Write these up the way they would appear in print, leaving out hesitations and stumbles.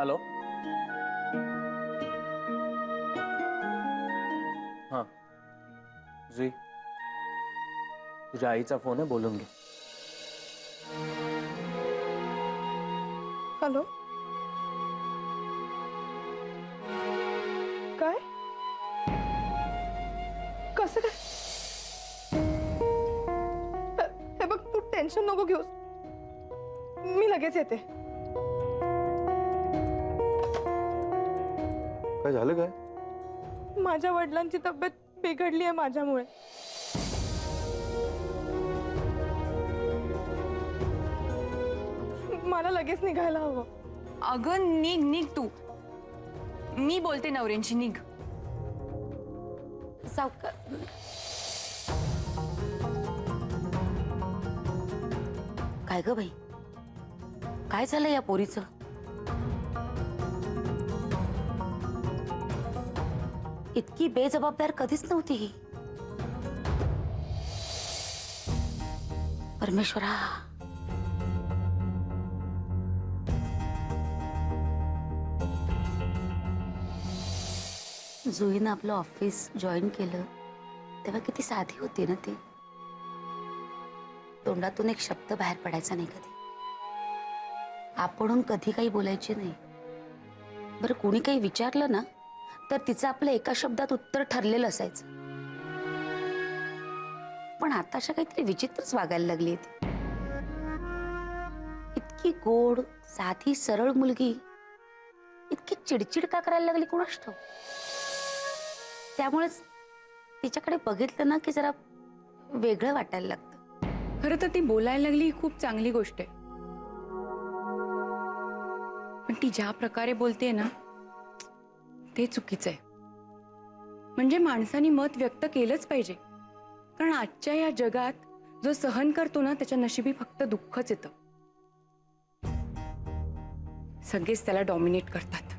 Hello. हां जुई, तुझ्या आईचा फोन आहे, बोलून घे. हॅलो. काय? कसं काय? हे बघ, तू टेन्शन नको घेऊस, मी लगेच येते. काय झालं? काय? माझ्या वडिलांची तब्येत बिघडली आहे माझ्यामुळे. मला लगेच निघायला हवं. अगं निघ निघ तू, मी बोलते नवऱ्यांशी, निघ. सावकार, काय ग बाई, काय झालं या पोरीचं? इतकी बेजबाबदार कधीच नव्हती ही. परमेश्वरा, जुईनं आपलं ऑफिस जॉईन केलं तेव्हा किती साधी होती ना ती. तोंडातून एक शब्द बाहेर पडायचा नाही कधी. आपणहून कधी काही बोलायचे नाही. बरं, कोणी काही विचारलं ना तर तिचं आपलं एका शब्दात उत्तर ठरलेलं असायचं. पण आता अशा काहीतरी विचित्रच वागायला लागली ती. इतकी गोड, साधी, सरळ मुलगी इतकी चिडचिड का करायला लागली कोणास ठाऊक. त्यामुळेच तिच्याकडे बघितलं ना की जरा वेगळं वाटायला लागतं. खरं तर ती बोलायला लागली ही खूप चांगली गोष्ट आहे, पण ती ज्या प्रकारे बोलते ना ते चुकीचं आहे. म्हणजे माणसाने मत व्यक्त केलंच पाहिजे, कारण आजच्या या जगात जो सहन करतो ना त्याच्या नशिबी फक्त दुःखच येतं. सगळेच त्याला डॉमिनेट करतात.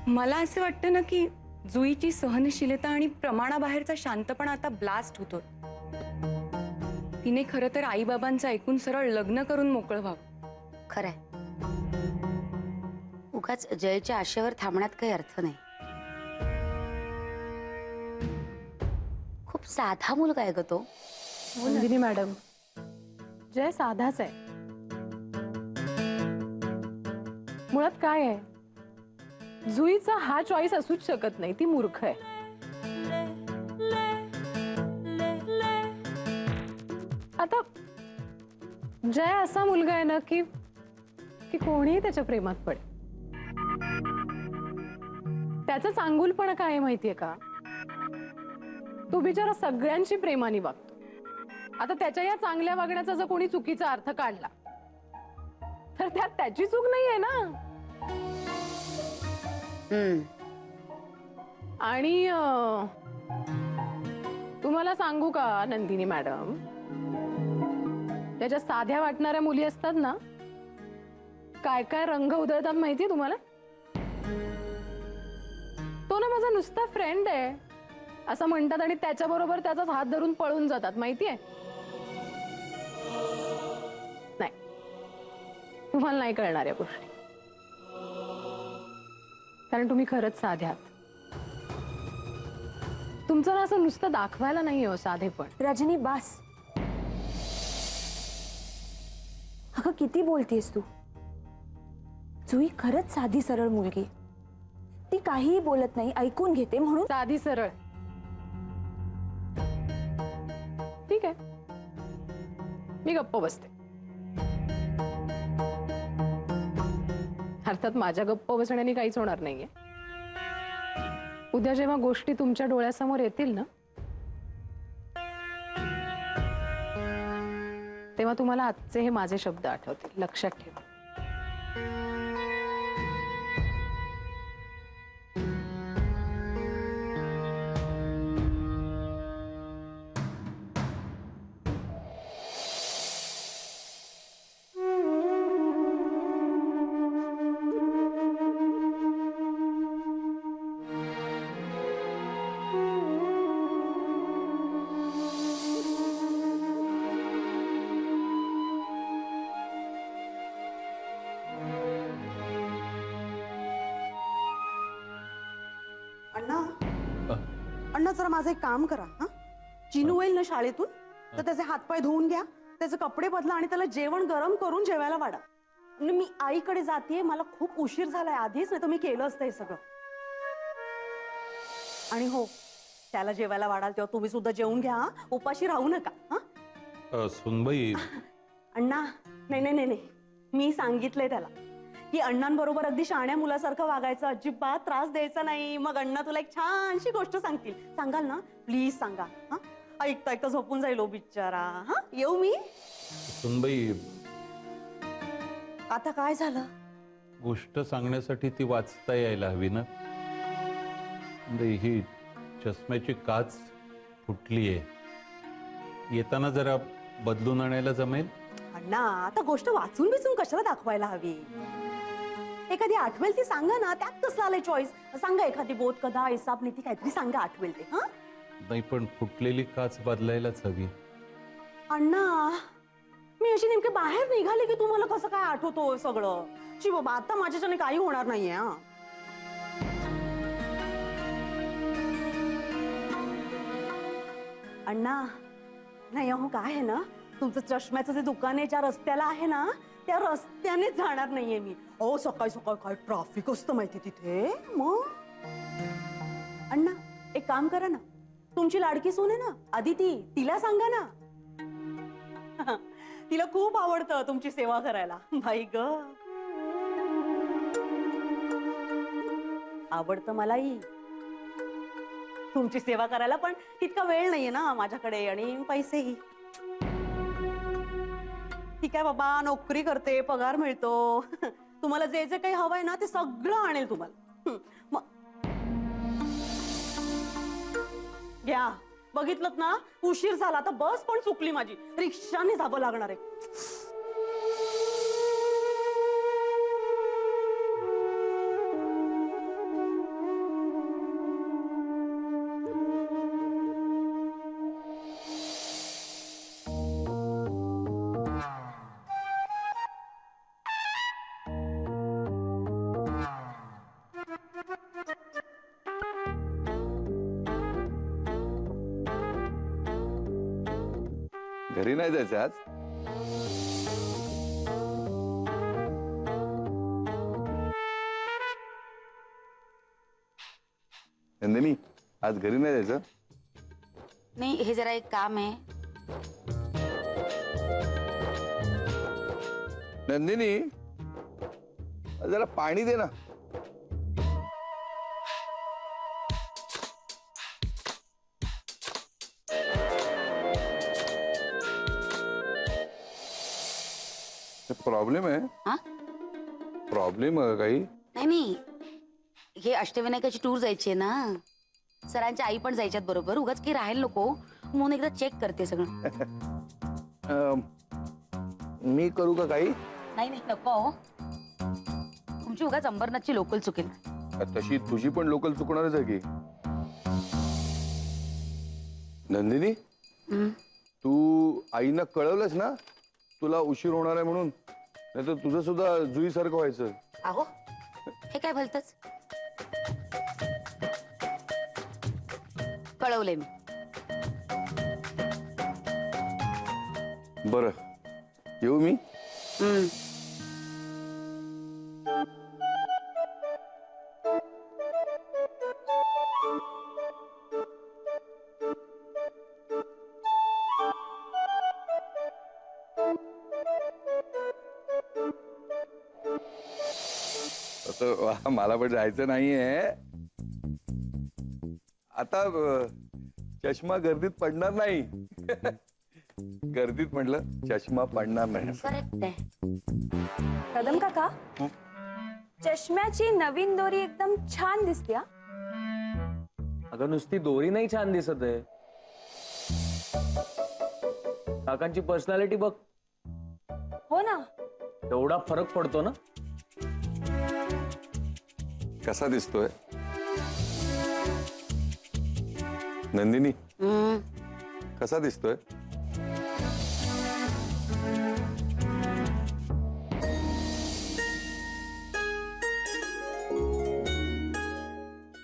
मला असं वाटतं ना की जुईची सहनशीलता आणि प्रमाणाबाहेरचा शांतपणा आता ब्लास्ट होतो. तिने खरं तर आईबाबांचं ऐकून सरळ लग्न करून मोकळं व्हावं. खरंय, उगाच जयच्या आशेवर थांबण्यात काही अर्थ नाही. खूप साधा मुलगा आहे ग तो. नंदिनी मॅडम, जय साधाच आहे. मुळात काय आहे, जुईचा हा चॉईस असूच शकत नाही. ती मूर्ख आहे. आता जय असा मुलगा आहे ना की कोणीही त्याच्या प्रेमात पडेल. त्याचं चांगुलपण काय आहे माहितीये का, तो बिचारा सगळ्यांची प्रेमाने वागतो. आता त्याच्या या चांगल्या वागण्याचा जर कोणी चुकीचा अर्थ काढला तर त्यात त्याची चूक नाहीये ना. आणि तुम्हाला सांगू का नंदिनी मॅडम, त्याच्या साध्या वाटणाऱ्या मुली असतात ना, काय काय रंग उधळतात माहितीये तुम्हाला. तो ना माझा नुसता फ्रेंड आहे असं म्हणतात आणि त्याच्याबरोबर त्याचाच हात धरून पळून जातात माहितीये. नाही, तुम्हाला नाही कळणार या गोष्टी, कारण तुम्ही खरंच साधे आहात. तुमचं ना असं नुसतं दाखवायला नाही हो साधेपण. रजनी बास. अगं किती बोलतेस तू. जुई खरंच साधी सरळ मुलगी. ती काहीही बोलत नाही, ऐकून घेते म्हणून. साधी सरळ, ठीक आहे, मी गप्प बसते. अर्थात माझ्या गप्प बसण्याने काहीच होणार नाहीये. उद्या जेव्हा गोष्टी तुमच्या डोळ्यासमोर येतील ना, तेव्हा तुम्हाला आजचे हे माझे शब्द आठवतील. लक्षात ठेवा. ना जरा माझं एक काम करा हा. चिनू येईल ना शाळेतून तर त्याचे हातपाय धुवून घ्या, त्याचे कपडे बदला आणि त्याला जेवण गरम करून जेवायला वाढा. म्हणजे मी आईकडे जातेय, मला खूप उशीर झालाय आधीच, नाही तर मी केलं असतं हे सगळं. आणि हो, त्याला जेवायला वाढाल तेव्हा तुम्ही सुद्धा जेवून घ्या हा. उपाशी राहू नका हा. सुनबाई, अण्णा, नाही नाही नाही नाही, मी सांगितलंय त्याला की अण्णांबरोबर अगदी शहाण्या मुलासारखं वागायचं, अजिबात त्रास द्यायचा नाही. मग अण्णा तुला एक छानशी गोष्ट सांगतील, सांगाल ना? प्लीज सांगा हा. ऐकता ऐकता झोपून जाईल बिचारा. हा, येऊ मी? सुनबाई, आता काय झालं? गोष्ट सांगण्यासाठी ती वाचता यायला हवी ना. ही चष्म्याची काच फुटली आहे, येताना जरा बदलून आणायला जमेल? अण्णा, आता गोष्ट वाचून बिचून कशाला दाखवायला हवी? एखादी आठवेल ती सांगा ना, त्यात कसलं आलंय चॉईस? सांगा एखादी बोध कथा, हिसाब नीती काहीतरी सांगा, आठवेल ते. हा नाही, पण फुटलेली काच बदलायलाच हवी. अण्णा, मी अशी नेमकी बाहेर निघाले की तुम्हाला कसं काय आठवतो सगळं? शी बाबा, आता माझ्याच्याने काही होणार नाहीये. हा, अण्णा, नाही अहो, काय आहे ना, तुमचं चष्म्याचं जे दुकान आहे ज्या रस्त्याला आहे ना, त्या रस्त्यानेच जाणार नाहीये मी. अहो, सकाळी सकाळी काय ट्रॅफिक असतं माहिती तिथे. मग अण्णा, एक काम करा ना, तुमची लाडकी सून आहे ना आदिती, तिला सांगा ना. तिला खूप आवडतं तुमची सेवा करायला. बाई ग, आवडतं मलाही तुमची सेवा करायला, पण तितका वेळ नाहीये ना माझ्याकडे आणि पैसेही. ठीक आहे बाबा, नोकरी करते, पगार मिळतो, तुम्हाला जे जे काही हवंय ना ते सगळं आणेल तुम्हाला. मग घ्या, बघितलं ना, उशीर झाला, आता बस पण चुकली माझी, रिक्षाने जावं लागणार आहे. घरी नाही जायचं आज? नंदिनी, आज घरी नाही जायचं? नाही, हे जरा एक काम आहे. नंदिनी, जरा पाणी दे ना. प्रॉब्लेम आहे? हा, प्रॉब्लेम काही? नाही नाही, हे अष्टविनायकाची टूर जायची आहे ना, सरांच्या आई पण जायच्यात बरोबर, उगाच की राहायला नको म्हणून एकदा चेक करते सगळं. मी करू का काही? नाही नाही, नको हो. तुमची उगाच अंबरनाथची लोकल चुकेल. तशी तुझी पण लोकल चुकणारच आहे की. नंदिनी, तू आईना कळवलंस ना तुला उशीर होणार आहे म्हणून? नाही तर तुझं सुद्धा जुई सारखं व्हायचं. अहो, हे काय भलतच. कळवलंय मी. बरं, येऊ मी? मला पण जायचं नाहीये आता. चष्मा गर्दीत पडणार नाही. गर्दीत म्हटलं चष्मा पडणार नाही. करेक्ट आहे. कदम काका, चष्म्याची नवीन दोरी एकदम छान दिसते. हा, अगं नुसती दोरी नाही छान दिसत आहे, काकांची पर्सनॅलिटी बघ. हो ना. एवढा फरक पडतो ना. कसा दिसतोय नंदिनी? कसा दिसतोय?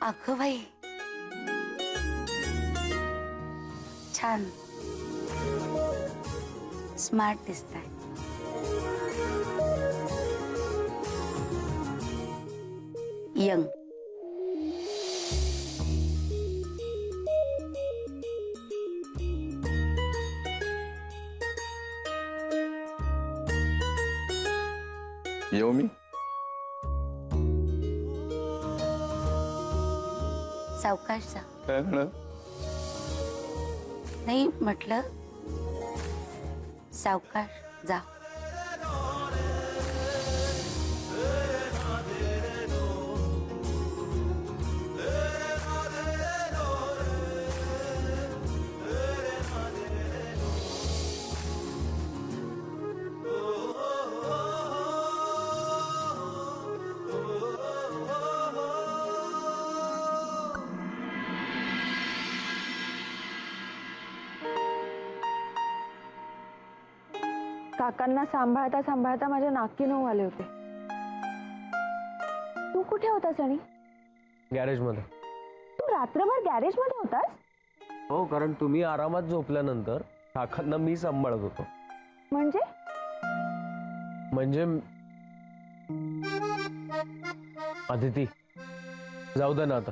अगं बाई, छान स्मार्ट दिसताय. यंग. येऊ मी? सावकाश जा. काय म्हणा? नाही म्हटलं सावकाश जा. काकांना सांभाळता सांभाळता माझ्या नाकी नऊ आले होते. तू कुठे होतास आणि गॅरेज मध्ये. तू रात्रभर गॅरेज मध्ये होतास? हो, कारण तुम्ही आरामात झोपल्यानंतर काकांना मी सांभाळत होतो. म्हणजे म्हणजे अदिती, जाऊ दे ना आता.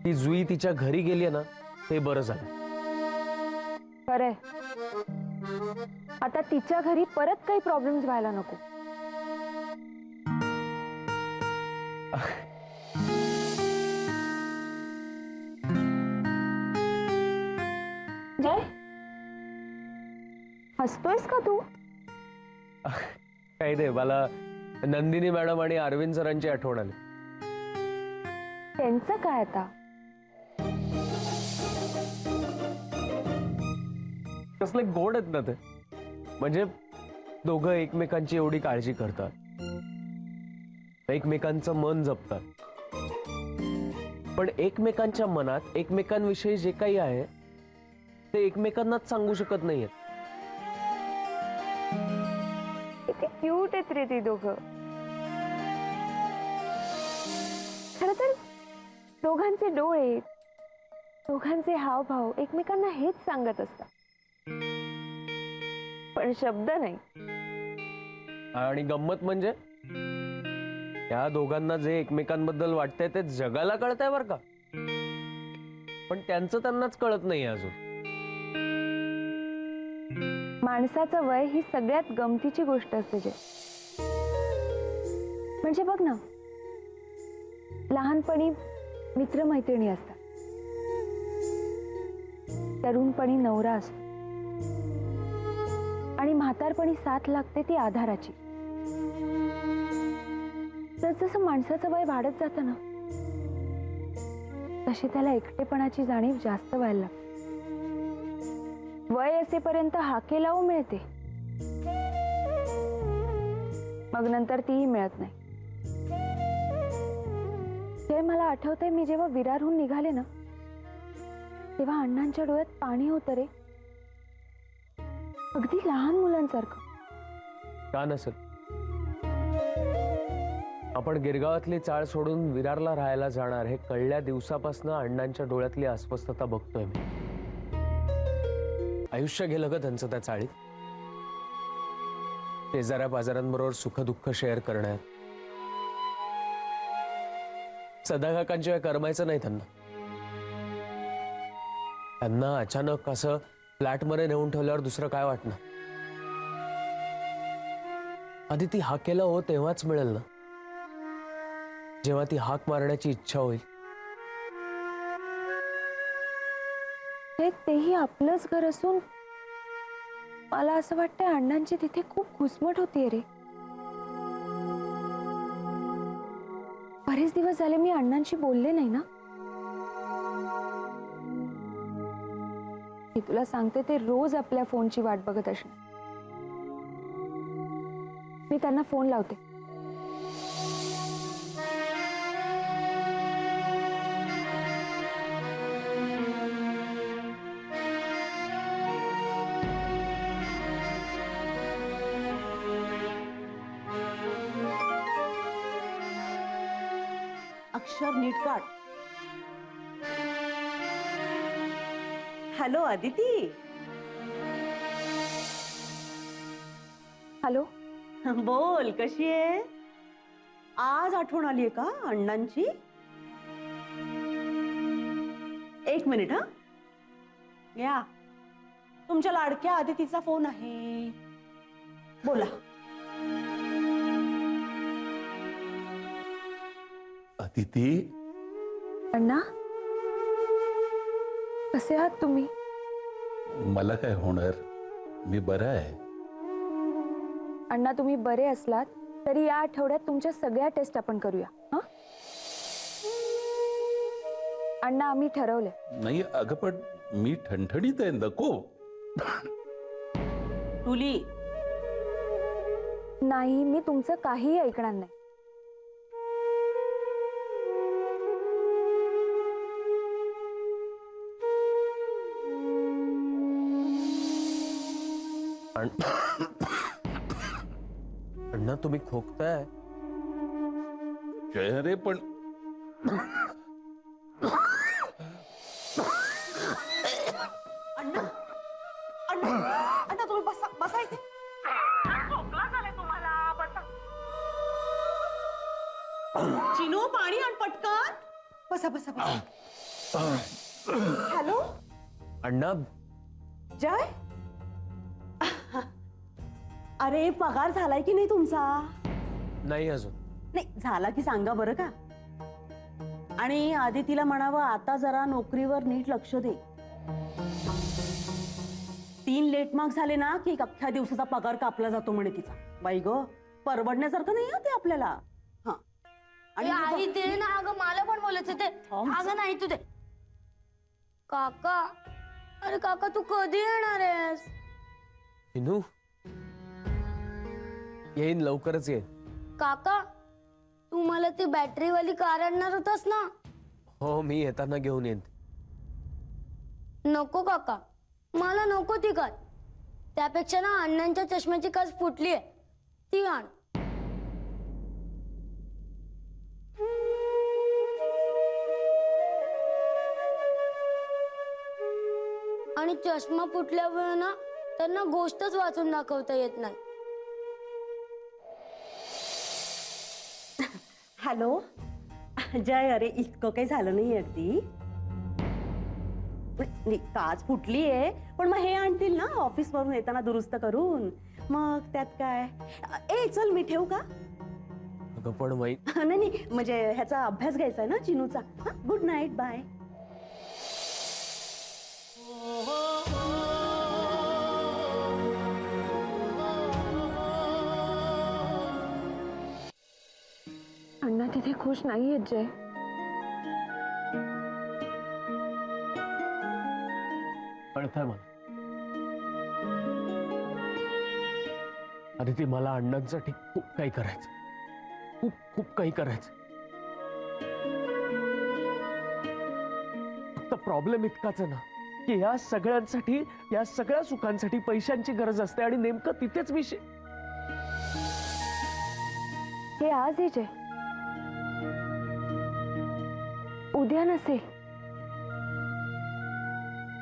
ती जुई तिच्या घरी गेली ना, ते बरं झालं. खरंय, आता तिच्या घरी परत काही प्रॉब्लेम्स व्हायला नको. जय, हसतोयस का तू? काही नाही, मला नंदिनी मॅडम आणि अरविंद सरांची आठवण आली. त्यांचं काय आता? कसले गोड आहेत ना ते. म्हणजे दोघं एकमेकांची एवढी काळजी करतात, एकमेकांचं मन जपतात, पण एकमेकांच्या मनात एकमेकांविषयी जे काही आहे ते एकमेकांनाच सांगू शकत नाहीयेत. किती क्यूट आहेत रे ती दोघं. खरं तर दोघांचे डोळे, दोघांचे हावभाव एकमेकांना हेच सांगत असतात, पण शब्द नाही. आणि गंमत म्हणजे या दोघांना जे एकमेकांबद्दल वाटतंय ते जगाला कळतंय बर का, पण त्यांचं त्यांनाच कळत नाही अजून. माणसाचं वय ही सगळ्यात गमतीची गोष्ट असते जे. म्हणजे बघ ना, लहानपणी मित्रमैत्रिणी असतात, तरुणपणी नवरा असतो, आणि म्हातारपणी साथ लागते ती आधाराची. जसं माणसाचं वय वाढत जातं ना, तशी त्याला एकटेपणाची जाणीव जास्त व्हायला लागते. वय असेपर्यंत हाके लावू मिळते, मग नंतर तीही मिळत नाही. ते मला आठवतंय, मी जेव्हा विरारहून निघाले ना, तेव्हा अण्णांच्या डोळ्यात पाणी होतं रे, अगदी लहान मुलांसारखं. का नसेल? आपण गिरगावातली चाळ सोडून विरारला राहायला जाणार हे कळल्या दिवसापासून अण्णांच्या डोळ्यातली अस्वस्थता बघतोय मी. आयुष्य गेलं का त्यांचं त्या चाळीत, शेजाऱ्या पाजाऱ्यांबरोबर सुखदुःख शेअर करण्यात. सदाकाकांशिवाय करमायचं नाही त्यांना. त्यांना अचानक असं फ्लॅटमध्ये नेऊन ठेवल्यावर दुसरं काय वाटणार? आधी ती हाकेला हो तेव्हाच मिळेल ना, जेव्हा ती हाक मारण्याची इच्छा होईल. तेही आपलंच घर असून मला असं वाटतंय अण्णांची तिथे खूप घुसमट होतीये रे. बरेच दिवस झाले मी अण्णांशी बोलले नाही ना. मी तुला सांगते, ते रोज आपल्या फोनची वाट बघत असणार. मी त्यांना फोन लावते. अक्षर नीट काढ. हॅलो अदिती. हॅलो. बोल, कशी आहे? आज आठवण आलीये का अण्णांची? एक मिनिट हा. या, तुमच्या लाडक्या अदितीचा फोन आहे. बोला. अदिती, अण्णा, कसे आहात तुम्ही? मला काय होणार, मी बरा आहे. अण्णा, तुम्ही बरे असलात तरी या आठवड्यात तुमच्या सगळ्या टेस्ट आपण करूया. हं? अण्णा, आम्ही ठरवलंय. नाही अगं, पण मी ठणठणीत आहे, नको. तुली, नाही, मी तुमचं काहीही ऐकणार नाही. अण्णा, तुम्ही खोकताय. जय रे, पण अण्णा, अण्णा, अण्णा तुम्ही बसा, बसा इथे. चिनू, पाणी आण पटकन. बसा बसा बसा. हॅलो अण्णा, जय. अरे, पगार झालाय की नाही तुमचा? नाही अजून. नाही झाला की सांगा बरं का. आणि आदितीला म्हणावं आता जरा नोकरीवर नीट लक्ष दे. 3 लेट मार्क झाले ना की अख्ख्या दिवसाचा पगार कापला जातो म्हणे तिचा. बाई ग, परवडण्यासारखं नाही ते आपल्याला. हा, आणि आई ते ना, अगं मला पण बोलायचं ते. अगं नाही तू ते. काका, अरे काका तू कधी येणार आहेस? हिनू, येईन, लवकरच येईन. काका, तू मला ती बॅटरीवाली कार आणणार होतास ना? हो, मी येताना घेऊन येईन. नको काका, मला नको ती कार. त्यापेक्षा ना अण्णांच्या चष्म्याची काच फुटली आहे, ती आण. आणि चष्मा फुटल्यावर ना त्यांना गोष्टच वाचून दाखवता येत नाही. हॅलो जय. अरे, इतकं काही झालं नाही अगदी. काच फुटली आहे, पण मग हे आणतील ना ऑफिस वरून येताना दुरुस्त करून. मग त्यात काय. ए चल, मी ठेवू का? अगं पण वही, नाही नाही, म्हणजे ह्याचा अभ्यास घ्यायचा आहे ना चिनूचा. Good night, bye. अण्णा तिथे खुश नाही आहेत जय. कळतंय मला. अदिती, मला अण्णांसाठी खूप काही करायचं, खूप खूप काही करायचं. फक्त प्रॉब्लेम इतकाच आहे ना की या सगळ्यांसाठी, या सगळ्या सुखांसाठी पैशांची गरज असते आणि नेमकं तिथेच विषय. हे आज आहे जय, उद्या नसेल.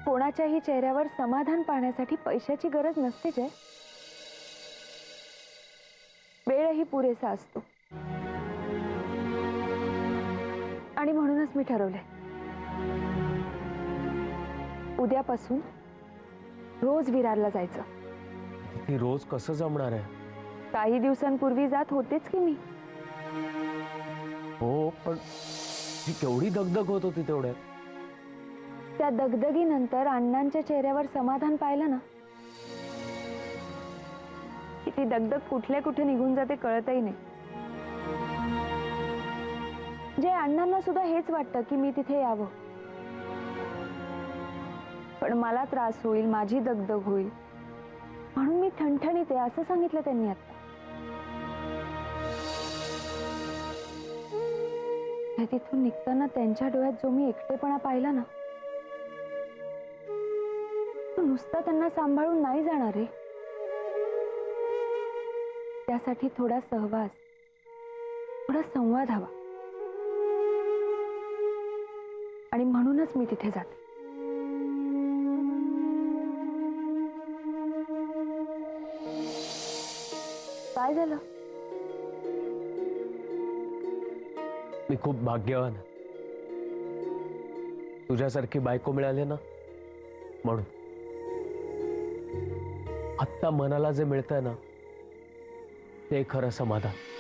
कोणाच्याही चेहऱ्यावर समाधान पाहण्यासाठी पैशाची गरज नसते जय. वेळही पुरेसा असतो. आणि म्हणूनच मी ठरवलंय, उद्यापासून रोज विरारला जायचं. ती रोज कसं जमणार आहे? काही दिवसांपूर्वी जात होतेच की मी. हो, पण ती केवढी दगदग होत होती तेवढ्यात. त्या दगदगीनंतर अण्णांच्या चेहऱ्यावर समाधान पाहिलं ना की ती दगदग कुठल्या कुठे निघून जाते कळतही नाही. जे अण्णांना सुद्धा हेच वाटतं की मी तिथे यावं, पण मला त्रास होईल, माझी दगदग होईल, म्हणून मी ठणठणीत आहे असं सांगितलं त्यांनी. आता तिथून निघताना त्यांच्या डोळ्यात जो मी एकटेपणा पाहिला ना, तो नुसता त्यांना सांभाळून नाही जाणार आहे. त्यासाठी थोडा सहवास, थोडा संवाद हवा. आणि म्हणूनच मी तिथे जाते. काय झालं? मी खूप भाग्यवान आहे. तुझ्यासारखी बायको मिळाली ना म्हणून. आत्ता मनाला जे मिळतंय ना ते खरं समाधान.